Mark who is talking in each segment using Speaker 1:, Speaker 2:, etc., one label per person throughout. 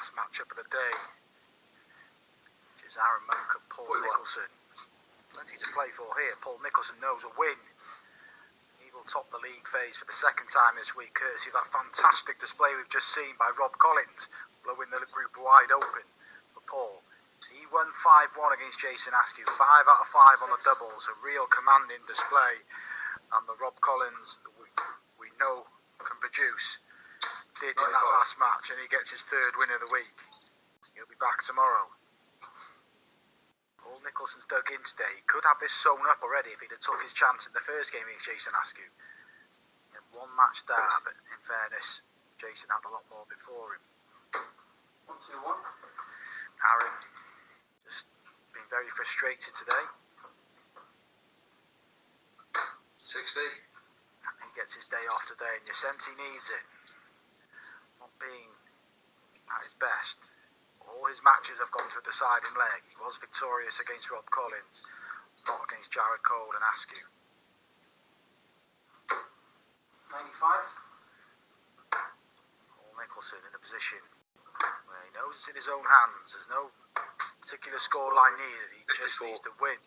Speaker 1: last matchup of the day, which is Aaron Monk and Paul Nicholson. Plenty to play for here. Paul Nicholson knows a win. He will top the league phase for the second time this week, courtesy of that fantastic display we've just seen by Rob Collins, blowing the group wide open for Paul. He won 5-1 against Jason Askew, 5 out of 5 on the doubles, a real commanding display. And the Rob Collins that we know can produce did in that last match, and he gets his third win of the week. He'll be back tomorrow. Paul Nicholson's dug in today. He could have this sewn up already if he'd have took his chance in the first game against Jason Askew. He had one match there, but in fairness, Jason had a lot more before him.
Speaker 2: 1-2-1.
Speaker 1: Aaron just been very frustrated today.
Speaker 2: 60.
Speaker 1: He gets his day off today, and Yacenti needs it. Not being at his best. All his matches have gone to a deciding leg. He was victorious against Rob Collins, not against Jared Cole and Askew.
Speaker 2: 95.
Speaker 1: Paul Nicholson in a position where he knows it's in his own hands. There's no particular scoreline needed. He just needs to win.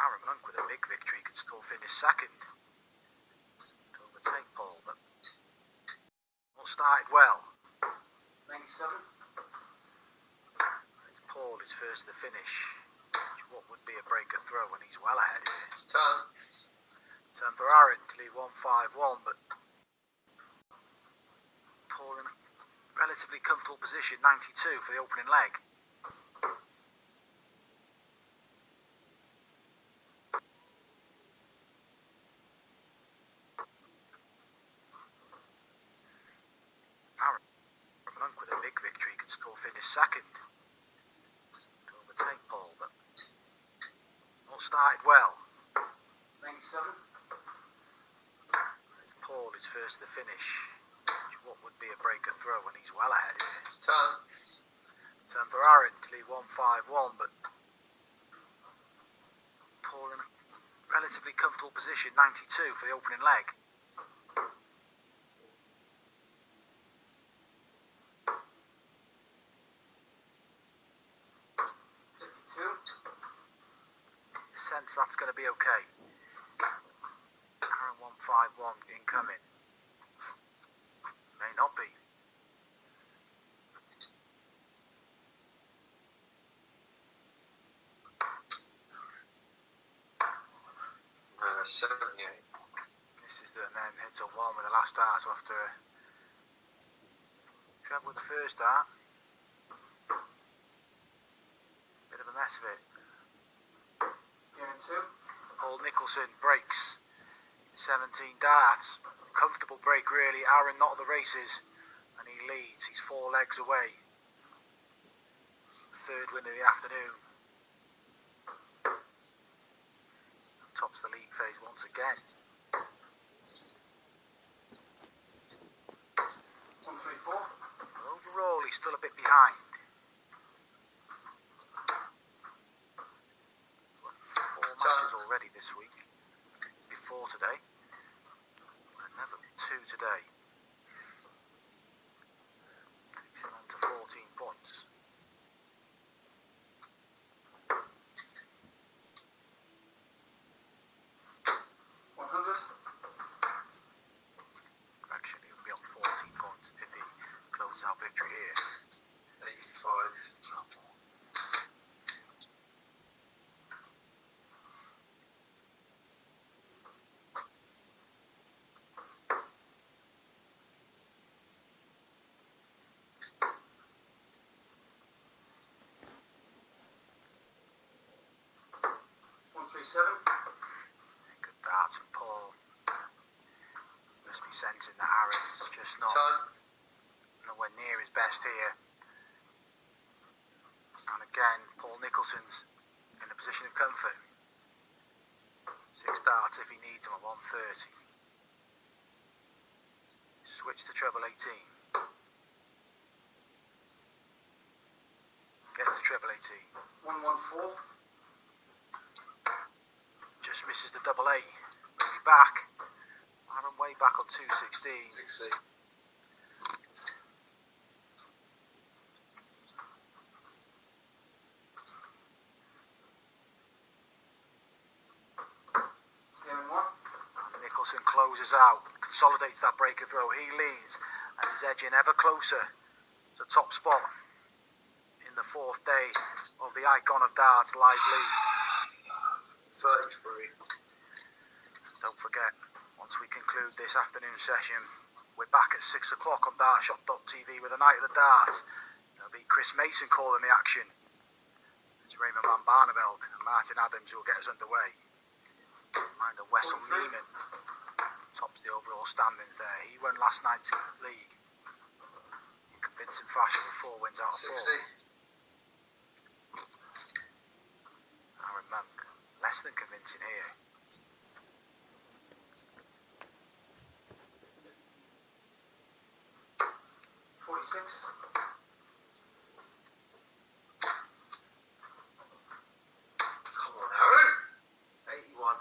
Speaker 1: Aaron Monk with a big victory could still finish second to overtake Paul, but all started well.
Speaker 2: 97.
Speaker 1: It's Paul who's first to finish, which what would be a breaker throw when he's well ahead here. Turn for Aaron to lead 1-5-1, but Paul in a relatively comfortable position, 92 for the opening leg. Finish second to overtake Paul, but all started well.
Speaker 2: 97.
Speaker 1: It's Paul who's first to finish, which what would be a breaker throw when he's well ahead here. Turn for Aaron to lead 1-5-1, but Paul in a relatively comfortable position, 92 for the opening leg. Sense that's going to be okay. Aaron 1-5-1 incoming. May not be.
Speaker 2: 78.
Speaker 1: This is the and then hits a 1 with the last dart, so after travel with the first dart. Bit of a mess of it. Paul Nicholson breaks 17 darts. Comfortable break really. Aaron not at the races and he leads. He's 4 legs away. Third win of the afternoon. Tops the league phase once again.
Speaker 2: 1-3-4.
Speaker 1: Overall he's still a bit behind. 4 matches already this week. Before today. Another 2 today. Takes him on to 14 points. Actually, he'll be on 14 points if he closes out victory here.
Speaker 2: 85. 1-3-7.
Speaker 1: Good darts from Paul. Must be sensing that Aaron's just not nowhere near his best here. And again, Paul Nicholson's in a position of comfort. 6 darts if he needs them at 130. Switch to treble 18. Gets to treble 18.
Speaker 2: 1-1-4.
Speaker 1: Just misses the double 8. He back. Aaron way back on 216.
Speaker 3: 60.
Speaker 1: Nicholson closes out, consolidates that breaker throw. He leads and is edging ever closer to top spot in the fourth day of the Icon of Darts live league.
Speaker 3: 33.
Speaker 1: Don't forget, once we conclude this afternoon session, we're back at 6 o'clock on dartshot.tv with a night of the dart. It'll be Chris Mason calling the action. It's Raymond van Barneveld and Martin Adams who will get us underway. Reminder, Wessel Neiman tops the overall standings there. He won last night's league in convincing fashion with 4 wins out of 4.
Speaker 3: 60.
Speaker 1: Aaron Monk, less than convincing here.
Speaker 3: Come on, Aaron. 81.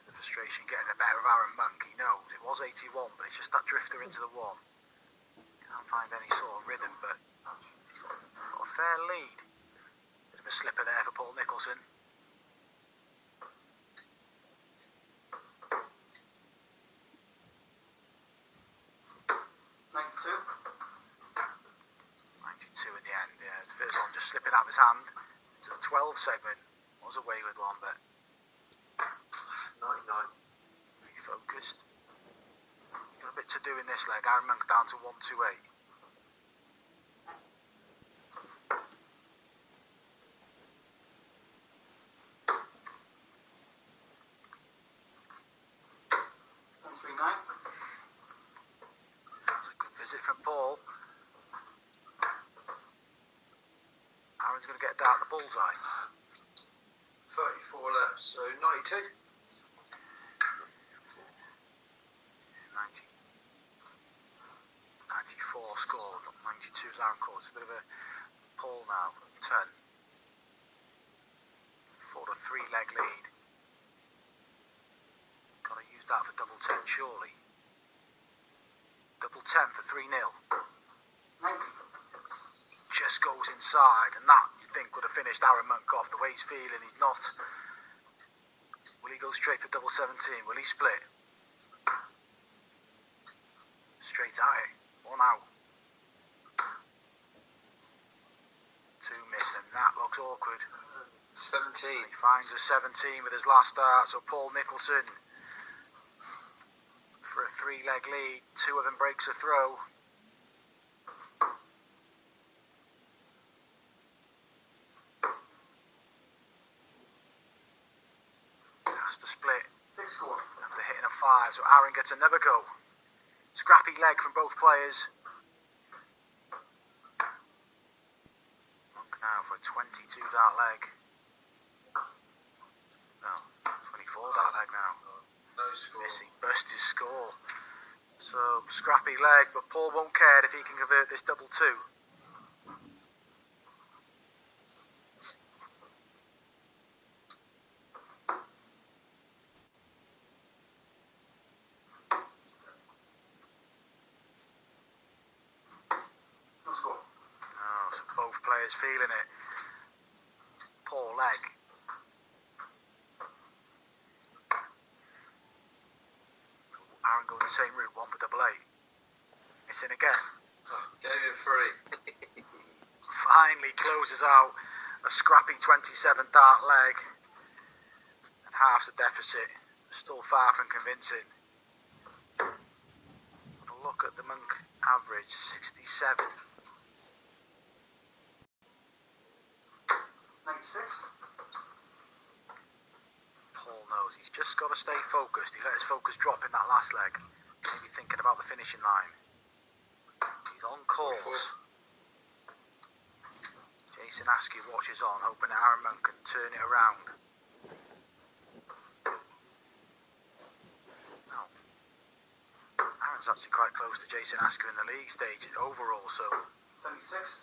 Speaker 1: The frustration getting the better of Aaron Monk. He knows it was 81, but it's just that drifter into the 1. Can't find any sort of rhythm, but he's got a fair lead. Bit of a slipper there for Paul Nicholson. In the end, yeah. The first one just slipping out of his hand into the 12 segment. Was a wayward one, but
Speaker 3: 99.
Speaker 1: refocused. Got a bit to do in this leg. Aaron Monk down to 128. That's a good visit from Paul. Aaron's going to get a dart at the bullseye.
Speaker 3: 34 left, so 92.
Speaker 1: 94 scored, 92 is Aaron caught. It's a bit of a pull now. 10. For a 3-leg lead. Got to use that for double 10 surely. Double 10 for 3-0.
Speaker 2: 90.
Speaker 1: Just goes inside, and that you think would have finished Aaron Monk off. The way he's feeling, he's not. Will he go straight for double 17? Will he split? Straight at it. 1 out. 2 miss, and that looks awkward.
Speaker 3: 17.
Speaker 1: He finds a 17 with his last dart, so Paul Nicholson for a 3-leg lead. 2 of them breaks a throw. Has to split
Speaker 2: 6 score.
Speaker 1: after hitting a 5, so Aaron gets another go. Scrappy leg from both players. Monk now for a 22 dart leg. No, 24 dart leg now.
Speaker 3: No score.
Speaker 1: Missy burst his score. So scrappy leg, but Paul won't care if he can convert this double 2. Both players feeling it. Poor leg. Aaron going the same route, 1 for double 8. Missing again.
Speaker 3: Oh, gave him 3.
Speaker 1: Finally closes out a scrappy 27 dart leg. And halves the deficit. Still far from convincing. Have a look at the Monk average, 67.
Speaker 2: 96.
Speaker 1: Paul knows he's just got to stay focused. He let his focus drop in that last leg. Maybe thinking about the finishing line. He's on course. Jason Askew watches on, hoping that Aaron Monk can turn it around. No. Aaron's actually quite close to Jason Askew in the league stage overall, so
Speaker 2: 76.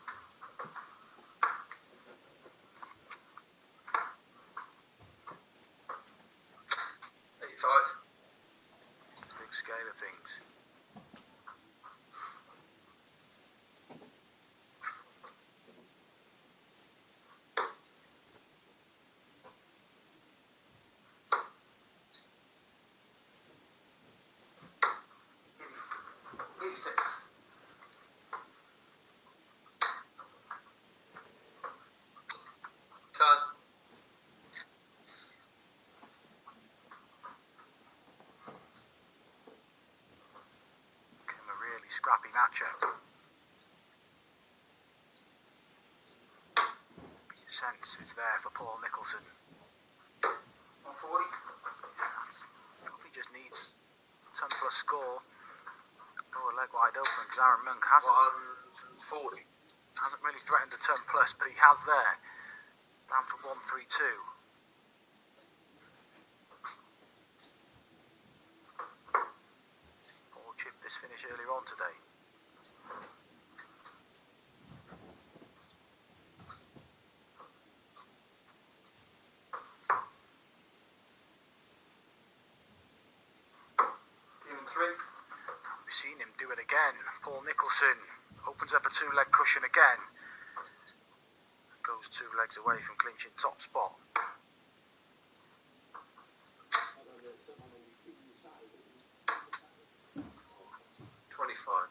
Speaker 3: 10.
Speaker 1: Became a really scrappy matchup. You sense it's there for Paul Nicholson.
Speaker 2: 140.
Speaker 1: Probably just needs 10 plus score. Oh, a leg wide open because Aaron Monk hasn't
Speaker 3: 140.
Speaker 1: really threatened the 10 plus, but he has there. Down to 132. Paul chipped this finish earlier on today.
Speaker 2: Game 3.
Speaker 1: We've seen him do it again. Paul Nicholson opens up a 2-leg cushion again. Goes 2 legs away from clinching top spot.
Speaker 3: 45.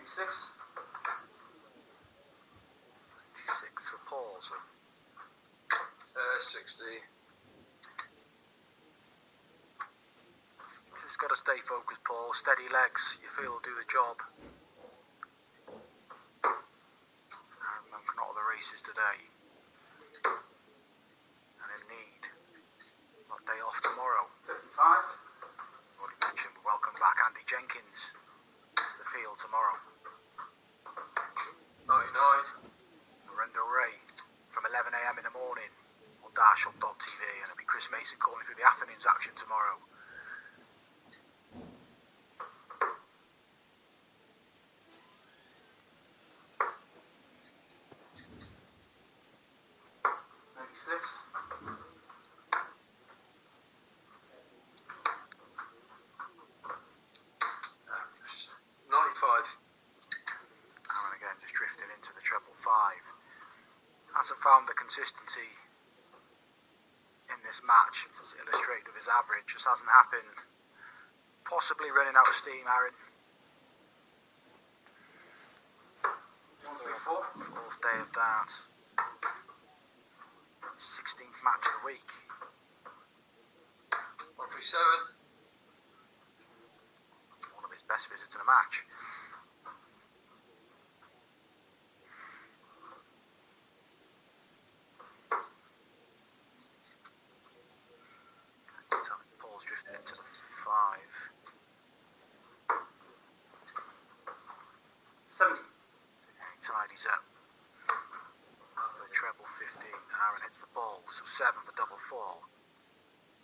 Speaker 2: Six.
Speaker 1: 6 for Paul, so
Speaker 3: 60.
Speaker 1: just got to stay focused, Paul. Steady legs, you feel will do the job. Aaron Monk not at the races today. And in need. Got day off tomorrow.
Speaker 2: 55.
Speaker 1: Already mentioned, we welcome back Andy Jenkins to the field tomorrow.
Speaker 3: 99.
Speaker 1: Lorenzo Ray from 11 AM in the morning on Darshot.tv, and it'll be Chris Mason calling through the afternoon's action tomorrow. Aaron again just drifting into the treble 5. Hasn't found the consistency in this match, as illustrated with his average. Just hasn't happened. Possibly running out of steam, Aaron.
Speaker 2: 134.
Speaker 1: 4th day of darts. 16th match of the week.
Speaker 3: 137.
Speaker 1: One of his best visits in a match. Paul's drifted into the 5.
Speaker 2: 70.
Speaker 1: He tidies up. The treble 15. Aaron hits the ball, so 7 for double 4.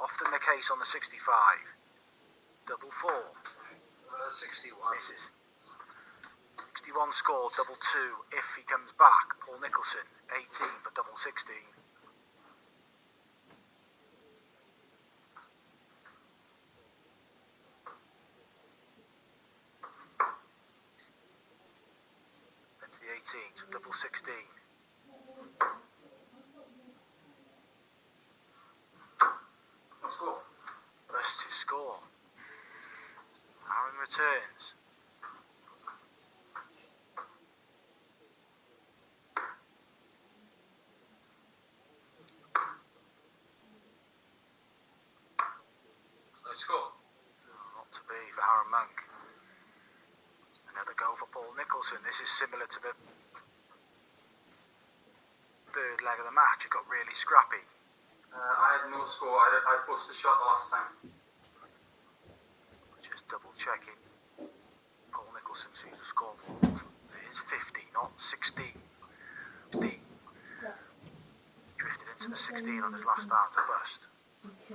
Speaker 1: Often the case on the 65. Double 4.
Speaker 3: 61.
Speaker 1: Misses. 61 score, double 2 if he comes back. Paul Nicholson, 18 for double 16. That's the 18, so double 16.
Speaker 2: No score.
Speaker 1: Busts his score. Aaron returns.
Speaker 3: No score.
Speaker 1: Not to be for Aaron Monk. Another go for Paul Nicholson. This is similar to the 3rd leg of the match. It got really scrappy.
Speaker 2: I had no score. I pushed the shot last time.
Speaker 1: Just double checking. Paul Nicholson sees the score. It is 50, not 16. 16. Drifted into the 16 on his last start to bust. 18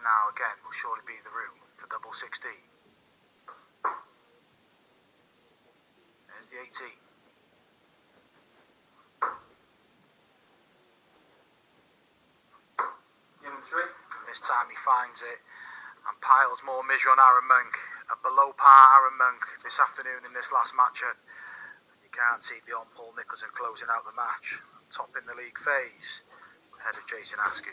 Speaker 1: now again will surely be the room for double 16. There's the 18.
Speaker 2: Game 3.
Speaker 1: This time he finds it and piles more misery on Aaron Monk. A below par Aaron Monk this afternoon in this last matchup. He Can't see beyond Paul Nicholson closing out the match, topping the league phase, ahead of Jason Askew.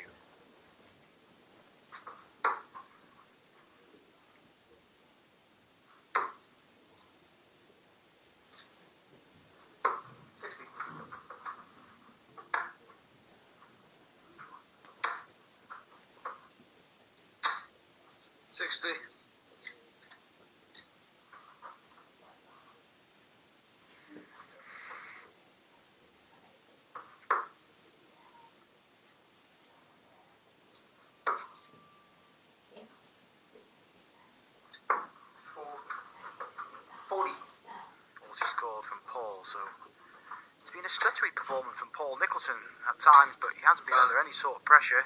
Speaker 3: $60.
Speaker 1: Scored from Paul, so it's been a stuttery performance from Paul Nicholson at times, but he hasn't been under any sort of pressure.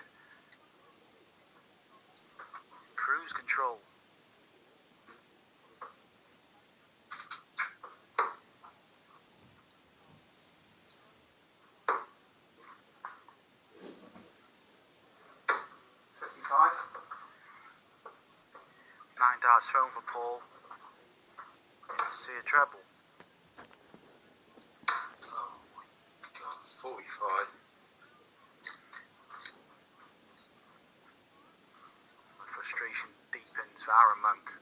Speaker 1: Cruise control. Nine darts thrown for Paul. In to see a treble.
Speaker 3: 45.
Speaker 1: The frustration deepens for Aaron Monk.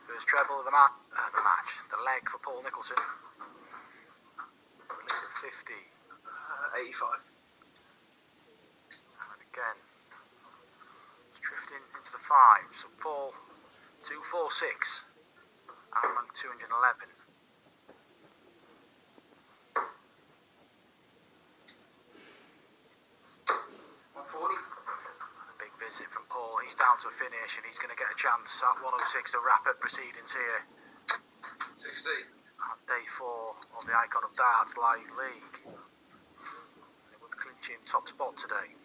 Speaker 1: First treble of the match. The leg for Paul Nicholson. The lead of 50.
Speaker 3: 85.
Speaker 1: And again. Drifting into the 5. So Paul 246. Aaron Monk 211. Visit from Paul. He's down to a finish and he's going to get a chance at 106 to wrap up proceedings here.
Speaker 3: 60.
Speaker 1: At day 4 of the Icon of Darts Live League. It would clinch him top spot today.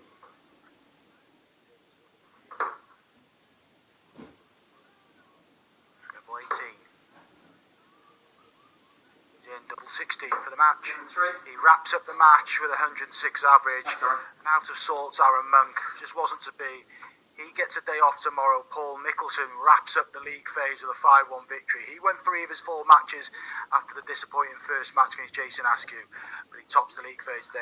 Speaker 1: Double 18. He's in double 16 for the match. He wraps up the match with 106 average. And out of sorts, Aaron Monk just wasn't to be. He gets a day off tomorrow. Paul Nicholson wraps up the league phase with a 5-1 victory. He won 3 of his 4 matches after the disappointing first match against Jason Askew, but he tops the league phase today.